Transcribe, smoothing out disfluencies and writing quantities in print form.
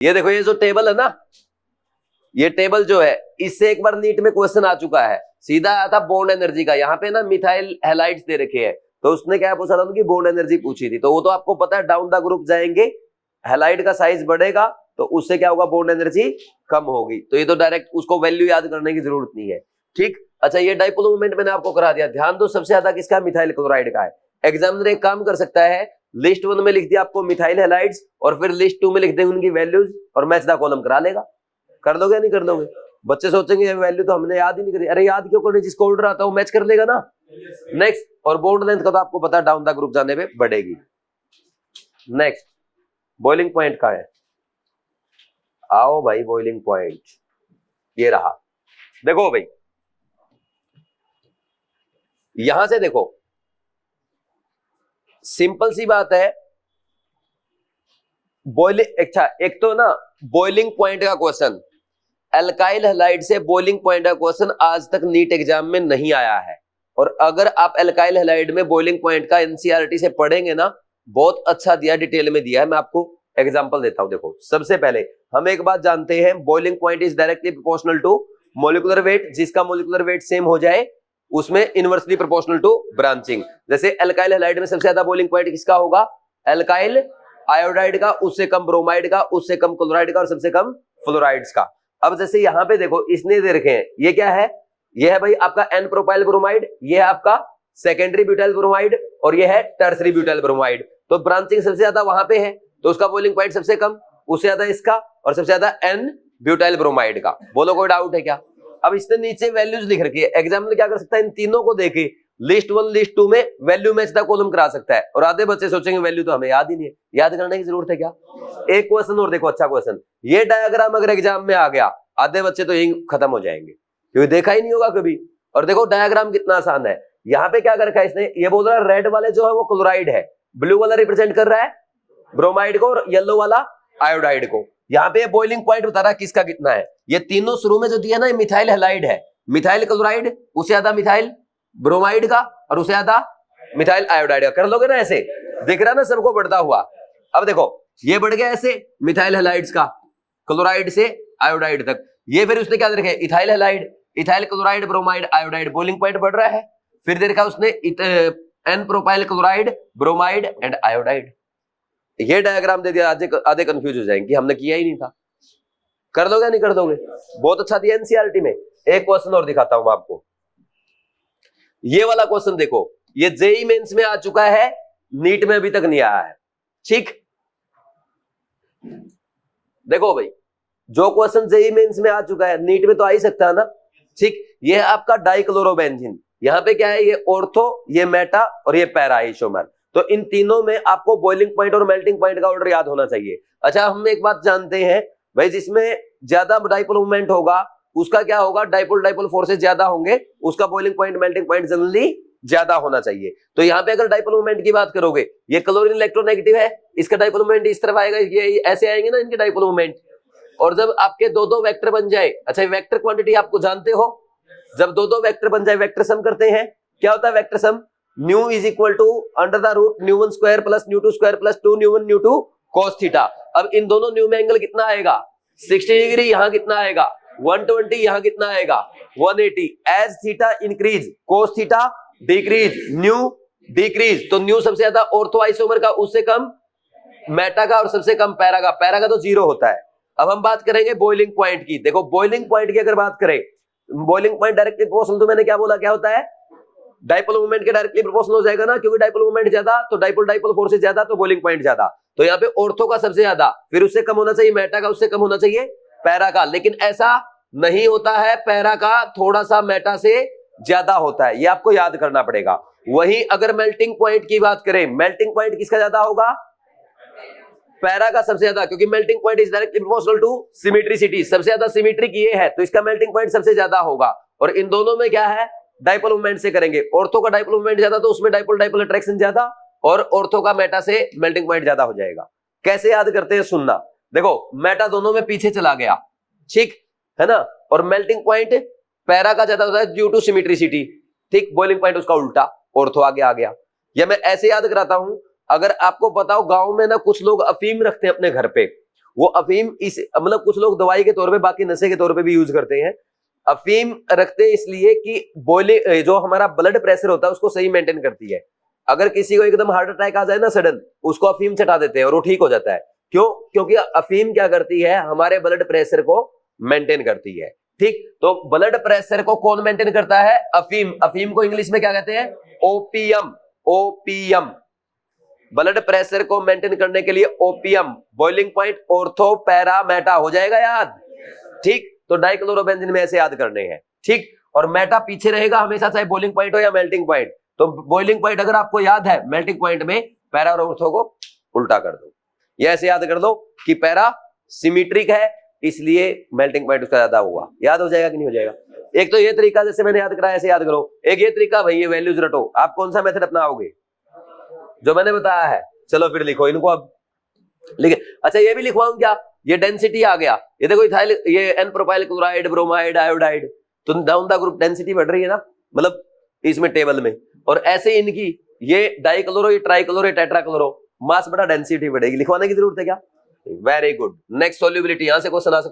ये देखो ये जो टेबल है ना, ये टेबल जो है इससे एक बार नीट में क्वेश्चन आ चुका है, सीधा आया था बॉन्ड एनर्जी का। यहाँ पे ना मिथाइल हैलाइड्स दे रखे हैं, तो उसने क्या पूछा था उनकी बॉन्ड एनर्जी पूछी थी। तो वो तो आपको पता है, डाउन द ग्रुप जाएंगे हैलाइड का साइज बढ़ेगा तो उससे क्या होगा, बॉन्ड एनर्जी कम होगी। तो ये तो डायरेक्ट उसको वैल्यू याद करने की जरूरत नहीं है, ठीक। अच्छा ये डाइपोल मोमेंट मैंने आपको करा दिया, ध्यान दो सबसे ज्यादा किसका, मिथाइल क्लोराइड का है। एग्जामिनर एक काम कर सकता है, लिस्ट 1 में लिख दिया आपको मिथाइल हैलाइड्स और फिर लिस्ट 2 में लिख देंगे उनकी वैल्यूज और मैच द कॉलम करा लेगा। कर दोगे या नहीं कर दोगे? बच्चे सोचेंगे वैल्यू तो हमने याद ही नहीं करी। अरे याद क्यों करनी, जिसको ऑर्डर आता है वो मैच कर लेगा ना। नेक्स्ट, और बॉन्ड लेंथ का तो आपको पता है डाउन द ग्रुप जाने पे बढ़ेगी। नेक्स्ट, बॉइलिंग पॉइंट का है, आओ भाई बॉइलिंग पॉइंट ये रहा। देखो भाई यहां से देखो, सिंपल सी बात है, बॉइलिंग, अच्छा एक तो ना बॉइलिंग पॉइंट का क्वेश्चन, एल्काइल हैलाइड से बॉइलिंग पॉइंट का क्वेश्चन आज तक नीट एग्जाम में नहीं आया है। और अगर आप एल्काइल हैलाइड में बॉइलिंग पॉइंट का एनसीईआरटी से पढ़ेंगे ना, बहुत अच्छा दिया, डिटेल में दिया है। मैं आपको एग्जांपल देता हूं। देखो सबसे पहले हम एक बात जानते हैं, boiling point is directly proportional to molecular weight, जिसका मॉलिक्यूलर वेट सेम हो जाए उसमें इनवर्सली प्रोपोर्शनल टू ब्रांचिंग। जैसे एल्काइल हैलाइड में सबसे ज्यादा बॉइलिंग पॉइंट किसका होगा, एल्काइल आयोडाइड का, उससे कम ब्रोमाइड का, उससे कम क्लोराइड का और सबसे कम फ्लोराइड्स का। अब जैसे यहां पे देखो इसने दे रखे हैं, ये क्या है, ये है भाई आपका एन प्रोपाइल ब्रोमाइड, ये है आपका सेकेंडरी ब्यूटाइल ब्रोमाइड और ये है टर्सरी ब्यूटाइल ब्रोमाइड। तो ब्रांचिंग सबसे ज्यादा वहां पे है तो उसका बॉइलिंग पॉइंट सबसे कम, उससे ज्यादा इसका और सबसे ज्यादा एन ब्यूटाइल ब्रोमाइड का। बोलो कोई डाउट है क्या? अब इसने नीचे वैल्यूज लिख रखी है, एग्जामिनर क्या कर सकता है, इन तीनों को देखे लिस्ट 1 लिस्ट 2 में वैल्यू मैच द कॉलम करा सकता है। और आधे बच्चे सोचेंगे वैल्यू तो हमें याद ही नहीं है, याद करने की जरूरत है क्या? एक क्वेश्चन और देखो, अच्छा क्वेश्चन, ये डायग्राम अगर एग्जाम में आ गया आधे बच्चे तो यही खत्म हो जाएंगे क्योंकि देखा ही नहीं होगा कभी। और देखो डायग्राम कितना आसान है, यहाँ पे क्या कर रखा है इसने, ये बोल रहा है रेड वाले जो है वो क्लोराइड है, ब्लू वाला रिप्रेजेंट कर रहा है ब्रोमाइड को और येलो वाला आयोडाइड को। यहाँ पे बॉइलिंग पॉइंट बता रहा है किसका कितना है। ये तीनों शुरू में जो दिया ना, मिथाइल हैलाइड है, मिथाइल क्लोराइड, उससे ज्यादा मिथाइल ब्रोमाइड का और उससे ज्यादा मिथाइल आयोडाइड का। कर लोगे ना ऐसे, दिख रहा है ना सबको बढ़ता हुआ। अब देखो ये बढ़ गया ऐसे मिथाइल हैलाइड्स का, क्लोराइड से आयोडाइड तक। ये फिर उसने क्या दे रखा है, ethyl halide, ethyl chloride bromide iodide, boiling point बढ़ रहा है। फिर दे रखा उसने n propyl chloride bromide and iodide. ये डायग्राम दे दिया, आधे कंफ्यूज हो जाएंगे, हमने किया ही नहीं था। कर दोगे नहीं कर दोगे? बहुत अच्छा दिया एनसीईआरटी में। एक क्वेश्चन और दिखाता हूं आपको, ये वाला क्वेश्चन देखो, ये जेई मेंस में आ चुका है, नीट में अभी तक नहीं आया है, ठीक। देखो भाई जो क्वेश्चन जेई मेंस में आ चुका है नीट में तो आ ही सकता है ना, ठीक। ये है आपका डाइक्लोरोबेंजीन, यहाँ पे क्या है, ये ऑर्थो, ये मेटा और ये पैरा आइसोमर। तो इन तीनों में आपको बॉइलिंग पॉइंट और मेल्टिंग पॉइंट का ऑर्डर याद होना चाहिए। अच्छा हम एक बात जानते हैं भाई, जिसमें ज्यादा डाइपोल मूवमेंट होगा उसका क्या होगा, डाइपोल डाइपोल फोर्सेस ज्यादा होंगे, उसका boiling point melting point generally ज्यादा होना चाहिए। तो यहाँ पे अगर डाइपोल मूवमेंट की बात करोगे, ये क्लोरीन इलेक्ट्रोनेगेटिव है, इसका डाइपोल मूवमेंट इस तरफ आएगा, ये ऐसे आएंगे ना इनके डाइपोल मूवमेंट। और जब आपके दो दो वेक्टर बन जाए, अच्छा वेक्टर क्वांटिटी आपको जानते हो, जब दो दो वेक्टर बन जाए वेक्टर सम करते हैं, क्या होता है vector sum, nu is equal to under the root nu 1 square plus nu 2 square plus 2 nu 1 nu 2 cos theta. अब इन दोनों न्यू में एंगल कितना आएगा, 60 डिग्री, यहाँ कितना आएगा 120, यहाँ कितना आएगा 180। As theta increase cos theta decrease, nu decrease, तो न्यू सबसे ज्यादा ऑर्थो आइसोमर का, उससे कम मेटा का और सबसे कम पैरा का। पैरा का तो 0 होता है। अब हम बात करेंगे बॉइलिंग पॉइंट की। देखो बॉइलिंग पॉइंट की अगर बात करें, बॉइलिंग पॉइंट डायरेक्टली प्रोपोर्शनल, तो मैंने क्या बोला, क्या होता है, डाइपोल मूवमेंट के डायरेक्टली प्रोपोर्शनल हो जाएगा ना, क्योंकि डाइपोल मूवमेंट ज्यादा तो डाइपोल डाइपोल फोर्सेस ज्यादा तो बॉइलिंग पॉइंट ज्यादा। तो यहाँ पे ऑर्थो का सबसे ज्यादा, फिर उससे कम होना चाहिए मेटा का, उससे कम होना चाहिए पैरा का। लेकिन ऐसा नहीं होता है, पैरा का थोड़ा सा मेटा से ज्यादा होता है, ये आपको याद करना पड़ेगा। वहीं अगर मेल्टिंग पॉइंट की बात करें, मेल्टिंग पॉइंट किसका ज्यादा होगा, पैरा का सबसे ज्यादा, क्योंकि melting point is directly proportional to symmetricity, सबसे ज्यादा सिमेट्रिक ये है तो इसका मेल्टिंग पॉइंट सबसे ज्यादा होगा। और इन दोनों में क्या है, डाइपोल मूवमेंट से करेंगे, ऑर्थो का डाइपोल मूवमेंट ज्यादा तो उसमें डाइपोल डाइपोल अट्रैक्शन ज्यादा, और ऑर्थो का मेटा से मेल्टिंग पॉइंट ज्यादा हो जाएगा। कैसे याद करते हैं सुनना, देखो मेटा दोनों में पीछे चला गया, ठीक है ना, और मेल्टिंग पॉइंट पैरा का ज्यादा होता है ड्यू टू सिमेट्रिसिटी, ठीक। बॉइलिंग पॉइंट उसका उल्टा, ऑर्थो आगे आ गया। या मैं ऐसे याद कराता हूं, अगर आपको पता हो गांव में ना कुछ लोग अफीम रखते हैं अपने घर पे, वो अफीम इस मतलब कुछ लोग दवाई के तौर पे, बाकी नशे के तौर पे भी यूज करते हैं। अफीम रखते हैं इसलिए कि बॉइलिंग जो हमारा ब्लड प्रेशर होता है उसको सही मेंटेन करती है। अगर किसी को एकदम हार्ट अटैक आ जाए ना सडन, उसको अफीम चटा देते हैं और वो ठीक हो जाता है। क्यों? क्योंकि अफीम क्या करती है, हमारे ब्लड प्रेशर को मेंटेन करती है। ठीक, तो ब्लड प्रेशर को कौन मेंटेन करता है? अफीम। अफीम को इंग्लिश में क्या कहते हैं? ओपियम। ओपियम। ब्लड प्रेशर को मेंटेन करने के लिए opium, boiling point, ortho, para, Meta हो जाएगा याद। ठीक, तो डाइक्लोरोबेंजीन में ऐसे याद करने हैं। ठीक, और मेटा पीछे रहेगा हमेशा, चाहे बॉइलिंग पॉइंट हो या मेल्टिंग पॉइंट। तो बॉइलिंग पॉइंट अगर आपको याद है, मेल्टिंग पॉइंट में पैरा और ऑर्थो को उल्टा कर दो। ये ऐसे याद कर दो कि पैरा सिमेट्रिक है इसलिए मेल्टिंग पॉइंट उसका ज्यादा हुआ। याद हो जाएगा कि नहीं हो जाएगा? एक तो ये तरीका जैसे मैंने याद कराया ऐसे याद करो। एक ये तरीका, भाई ये वैल्यूज रटो। आप कौन सा मेथड अपनाओगे? जो मैंने बताया है। चलो फिर लिखो इनको अब। लिखे। अच्छा ये भी लिखवाऊं क्या? ये डेंसिटी आ गया, ये देखो इथाइल, ये n propyl chloride, bromide, iodide, तो डाउन द ग्रुप डेंसिटी बढ़ रही है ना, मतलब इसमें टेबल में। और ऐसे इनकी ये डाइक्लोरो, ये ट्राइक्लोरो, ये टेट्राक्लोरो, मास बड़ा डेंसिटी बढ़ेगी। लिखवाने की जरूरत है क्या? Very good. नेक्स्ट सॉल्युबिलिटी, यहां से क्वेश्चन आ सकता है।